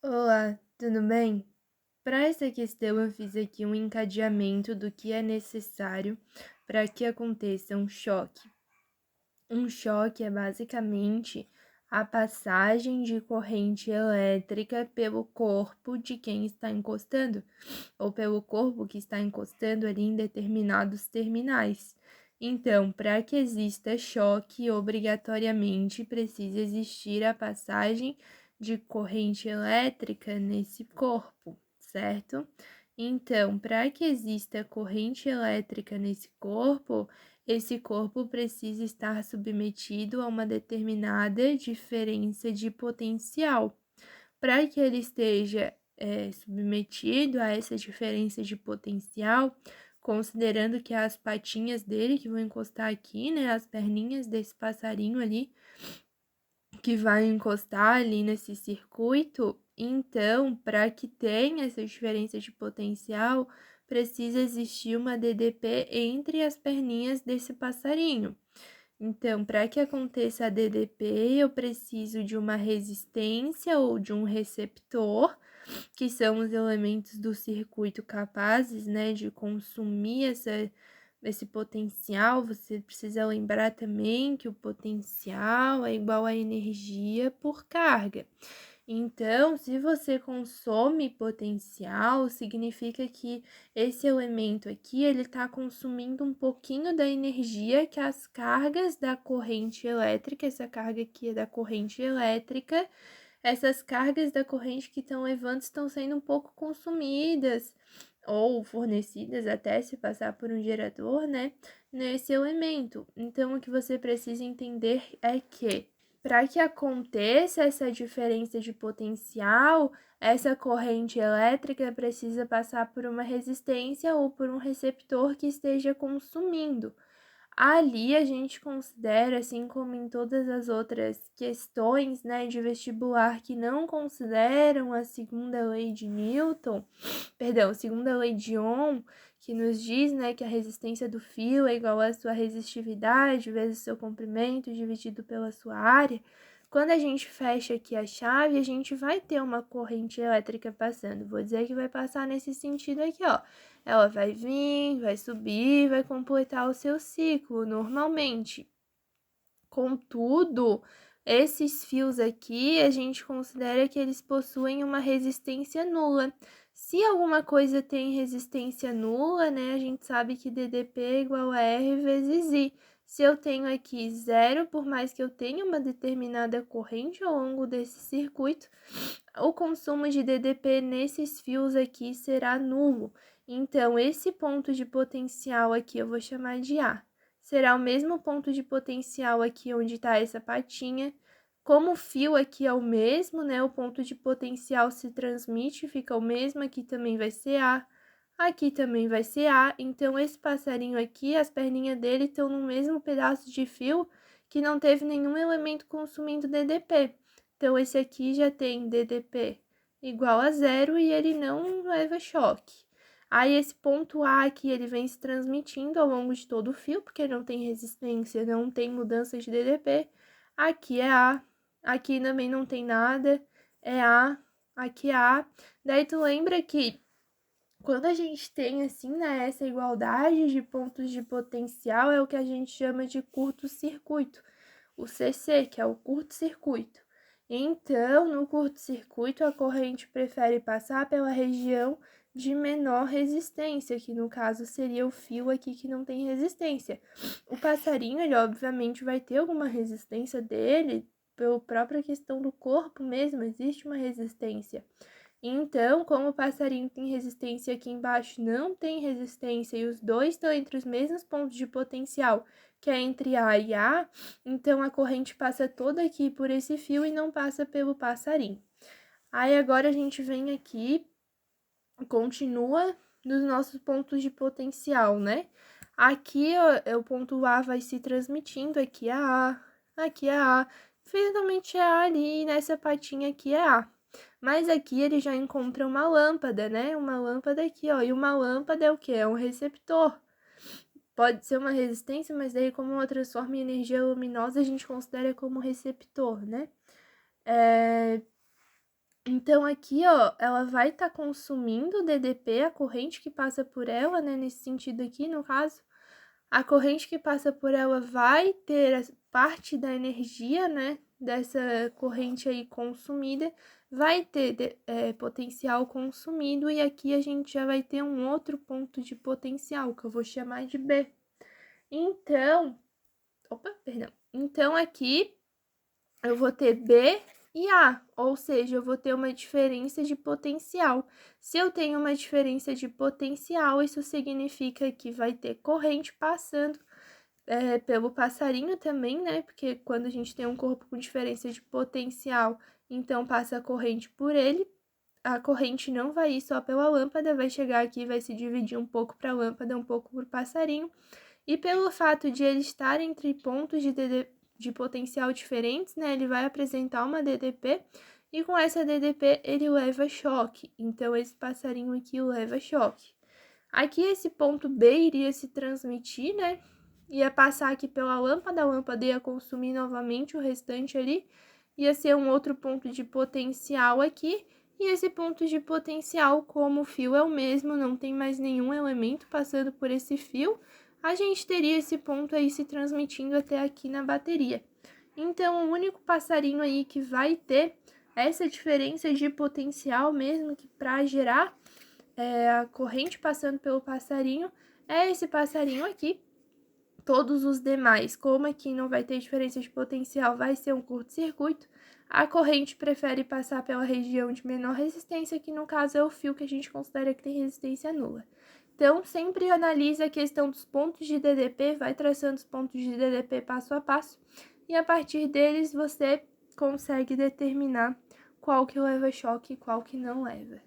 Olá, tudo bem? Para essa questão, eu fiz aqui um encadeamento do que é necessário para que aconteça um choque. Um choque é basicamente a passagem de corrente elétrica pelo corpo de quem está encostando, ou pelo corpo que está encostando ali em determinados terminais. Então, para que exista choque, obrigatoriamente precisa existir a passagem de corrente elétrica nesse corpo, certo? Então, para que exista corrente elétrica nesse corpo, esse corpo precisa estar submetido a uma determinada diferença de potencial. Para que ele esteja submetido a essa diferença de potencial, considerando que as patinhas dele que vão encostar aqui, né, as perninhas desse passarinho ali, que vai encostar ali nesse circuito, então, para que tenha essa diferença de potencial, precisa existir uma DDP entre as perninhas desse passarinho. Então, para que aconteça a DDP, eu preciso de uma resistência ou de um receptor, que são os elementos do circuito capazes, né, de consumir esse potencial. Você precisa lembrar também que o potencial é igual a energia por carga. Então, se você consome potencial, significa que esse elemento aqui, ele está consumindo um pouquinho da energia que as cargas da corrente elétrica, essa carga aqui é da corrente elétrica, essas cargas da corrente que estão levando estão sendo um pouco consumidas ou fornecidas até se passar por um gerador, né, nesse elemento. Então, o que você precisa entender é que para que aconteça essa diferença de potencial, essa corrente elétrica precisa passar por uma resistência ou por um receptor que esteja consumindo. Ali a gente considera, assim como em todas as outras questões, né, de vestibular que não consideram a segunda lei de Newton, perdão, segunda lei de Ohm, que nos diz, né, que a resistência do fio é igual à sua resistividade vezes seu comprimento dividido pela sua área. Quando a gente fecha aqui a chave, a gente vai ter uma corrente elétrica passando. Vou dizer que vai passar nesse sentido aqui, ó. Ela vai vir, vai subir, vai completar o seu ciclo normalmente. Contudo, esses fios aqui, a gente considera que eles possuem uma resistência nula. Se alguma coisa tem resistência nula, né, a gente sabe que DDP é igual a R vezes I. Se eu tenho aqui zero, por mais que eu tenha uma determinada corrente ao longo desse circuito, o consumo de DDP nesses fios aqui será nulo. Então, esse ponto de potencial aqui eu vou chamar de A. Será o mesmo ponto de potencial aqui onde está essa patinha. Como o fio aqui é o mesmo, né? O ponto de potencial se transmite, fica o mesmo. Aqui também vai ser A. Aqui também vai ser A. Então, esse passarinho aqui, as perninhas dele estão no mesmo pedaço de fio que não teve nenhum elemento consumindo DDP. Então, esse aqui já tem DDP igual a zero e ele não leva choque. Aí, esse ponto A aqui, ele vem se transmitindo ao longo de todo o fio, porque não tem resistência, não tem mudança de DDP. Aqui é A, aqui também não tem nada, é A, aqui é A. Daí, tu lembra que quando a gente tem, assim, né, essa igualdade de pontos de potencial, é o que a gente chama de curto-circuito, o CC, que é o curto-circuito. Então, no curto-circuito, a corrente prefere passar pela região de menor resistência, que no caso seria o fio aqui que não tem resistência. O passarinho, ele obviamente vai ter alguma resistência dele, pela própria questão do corpo mesmo, existe uma resistência. Então, como o passarinho tem resistência aqui embaixo, não tem resistência, e os dois estão entre os mesmos pontos de potencial, que é entre A e A, então a corrente passa toda aqui por esse fio e não passa pelo passarinho. Aí agora a gente vem aqui, continua nos nossos pontos de potencial, né? Aqui ó, o ponto A vai se transmitindo, aqui é A, aqui é A, finalmente é A ali, e nessa patinha aqui é A. Mas aqui ele já encontra uma lâmpada, né? Uma lâmpada aqui, ó. E uma lâmpada é o quê? É um receptor. Pode ser uma resistência, mas daí como ela transforma em energia luminosa, a gente considera como receptor, né? Então, aqui, ó, ela vai estar consumindo o DDP, a corrente que passa por ela, né? Nesse sentido aqui, no caso, a corrente que passa por ela vai ter parte da energia, né? Dessa corrente aí consumida, vai ter potencial consumido, e aqui a gente já vai ter um outro ponto de potencial, que eu vou chamar de B. Então, perdão. Então, aqui eu vou ter B e A, ou seja, eu vou ter uma diferença de potencial. Se eu tenho uma diferença de potencial, isso significa que vai ter corrente passando pelo passarinho também, né? Porque quando a gente tem um corpo com diferença de potencial, então passa a corrente por ele. A corrente não vai ir só pela lâmpada, vai chegar aqui, vai se dividir um pouco para a lâmpada, um pouco para o passarinho. E pelo fato de ele estar entre pontos de potencial diferentes, né, ele vai apresentar uma DDP, e com essa DDP ele leva choque. Então, esse passarinho aqui leva choque. Aqui, esse ponto B iria se transmitir, né, ia passar aqui pela lâmpada, a lâmpada ia consumir novamente o restante ali, ia ser um outro ponto de potencial aqui, e esse ponto de potencial, como o fio é o mesmo, não tem mais nenhum elemento passando por esse fio, a gente teria esse ponto aí se transmitindo até aqui na bateria. Então, o único passarinho aí que vai ter essa diferença de potencial mesmo, que para gerar a corrente passando pelo passarinho, é esse passarinho aqui. Todos os demais, como aqui não vai ter diferença de potencial, vai ser um curto-circuito, a corrente prefere passar pela região de menor resistência, que no caso é o fio que a gente considera que tem resistência nula. Então, sempre analise a questão dos pontos de DDP, vai traçando os pontos de DDP passo a passo, e a partir deles você consegue determinar qual que leva choque e qual que não leva.